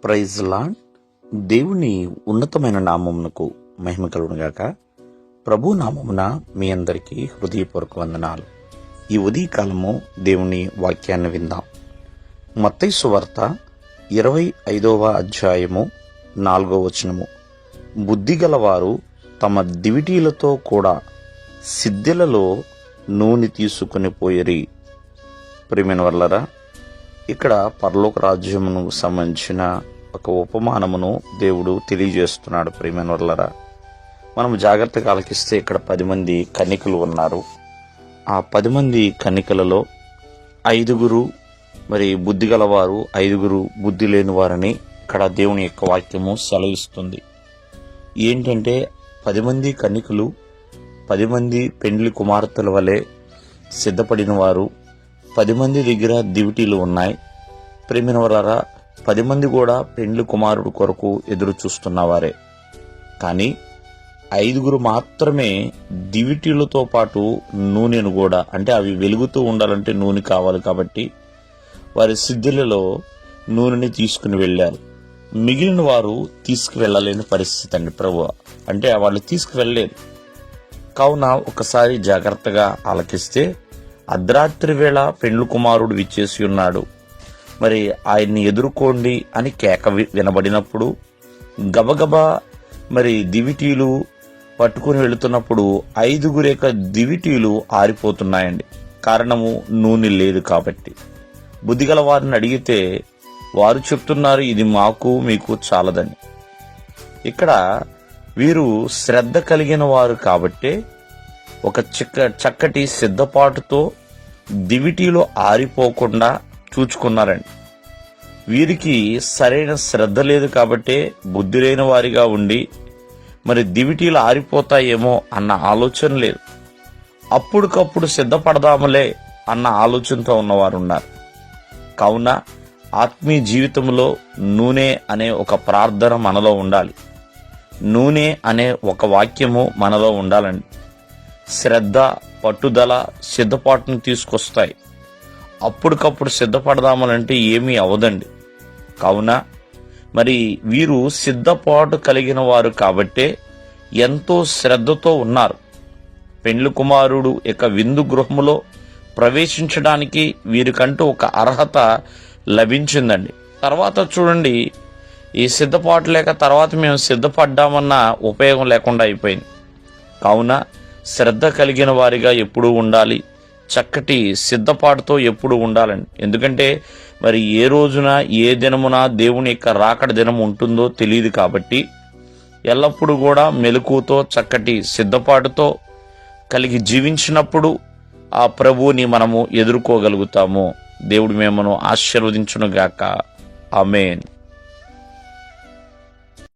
Praise lord. దేవుని ఉన్నతమైన నామమునకు మహిమ కలుగునుగాక. ప్రభు నామమున మీ అందరికీ హృదయపూర్వక వందనాలు. ఈ ఉదయకాలము దేవుని వాక్యాన్ని విందాం. మత్తయి సువార్త 25వ అధ్యాయము 4వ వచనము. బుద్ధిగలవారు తమ దివిటీలతో కూడా సిద్దెలలో నూనె తీసుకుని పోయిరి. ప్రియమైన వర్లరా, ఇక్కడ పరలోక రాజ్యమును సంబంధించిన ఒక ఉపమానమును దేవుడు తెలియజేస్తున్నాడు. ప్రియమైన వర్లరా, మనం జాగ్రత్తగా ఆలకిస్తే ఇక్కడ 10 మంది కన్యకలు ఉన్నారు. ఆ 10 మంది కన్యకలలో 5 బుద్ధి గలవారు, 5 బుద్ధి లేని వారని ఇక్కడ దేవుని యొక్క వాక్యము సెలవిస్తుంది. ఏంటంటే 10 మంది కన్యకలు 10 మంది పెండ్లి కుమార్తెల వలె సిద్ధపడిన వారు. 10 మంది దగ్గర దివిటీలు ఉన్నాయి. ప్రియమైన వారా, 10 మంది కూడా పెండ్లి కుమారుడు కొరకు ఎదురు చూస్తున్నవారే. కానీ 5 మాత్రమే దివిటీలతో పాటు నూనెను కూడా, అంటే అవి వెలుగుతూ ఉండాలంటే నూనె కావాలి కాబట్టి వారి సిద్ధులలో నూనెని తీసుకుని వెళ్ళారు. మిగిలిన వారు తీసుకువెళ్ళలేని పరిస్థితి అండి. ప్రభు అంటే వాళ్ళు తీసుకువెళ్ళలేరు. కావున ఒకసారి జాగ్రత్తగా ఆలకిస్తే, అర్ధరాత్రి వేళ పెండ్లి కుమారుడు విచ్చేసి ఉన్నాడు, మరి ఆయన్ని ఎదుర్కోండి అని కేక వినబడినప్పుడు గబగబా దివిటీలు పట్టుకుని వెళుతున్నప్పుడు 5 దివిటీలు ఆరిపోతున్నాయండి. కారణము నూనె లేదు కాబట్టి. బుద్ధిగల వారిని అడిగితే వారు చెప్తున్నారు, ఇది మాకు మీకు చాలదని. ఇక్కడ వీరు శ్రద్ధ కలిగిన వారు కాబట్టే ఒక చక్కటి సిద్ధపాటుతో దివిటీలో ఆరిపోకుండా చూచుకున్నారండి. వీరికి సరైన శ్రద్ధ లేదు కాబట్టే బుద్ధి లేని వారిగా ఉండి దివిటీలు ఆరిపోతాయేమో అన్న ఆలోచన లేదు. అప్పటికప్పుడు సిద్ధపడదాములే అన్న ఆలోచనతో ఉన్నవారు ఉన్నారు. కావున ఆత్మీయ జీవితంలో నూనె అనే ఒక ప్రార్థన మనలో ఉండాలి. నూనె అనే ఒక వాక్యము మనలో ఉండాలండి. శ్రద్ధ, పట్టుదల, సిద్ధపాటును తీసుకొస్తాయి. అప్పటికప్పుడు సిద్ధపడదామనంటే ఏమీ అవదండి. కావున వీరు సిద్ధపాటు కలిగిన వారు కాబట్టే ఎంతో శ్రద్ధతో ఉన్నారు. పెండ్లి కుమారుడు యొక్క విందు గృహములో ప్రవేశించడానికి వీరికంటూ ఒక అర్హత లభించిందండి. తర్వాత చూడండి, ఈ సిద్ధపాటు లేక తర్వాత మేము సిద్ధపడ్డామన్న ఉపయోగం లేకుండా అయిపోయింది. కావున శ్రద్ధ కలిగిన వారిగా ఎప్పుడూ ఉండాలి. చక్కటి సిద్ధపాటుతో ఎప్పుడు ఉండాలండి. ఎందుకంటే ఏ రోజున ఏ దినమున దేవుని యొక్క రాకడ దినం ఉంటుందో తెలియదు కాబట్టి ఎల్లప్పుడూ కూడా మెలకువతో చక్కటి సిద్ధపాటుతో కలిగి జీవించినప్పుడు ఆ ప్రభువుని మనము ఎదుర్కోగలుగుతాము. దేవుడు మిమ్మల్ని ఆశీర్వదించునుగాక. ఆమేన్.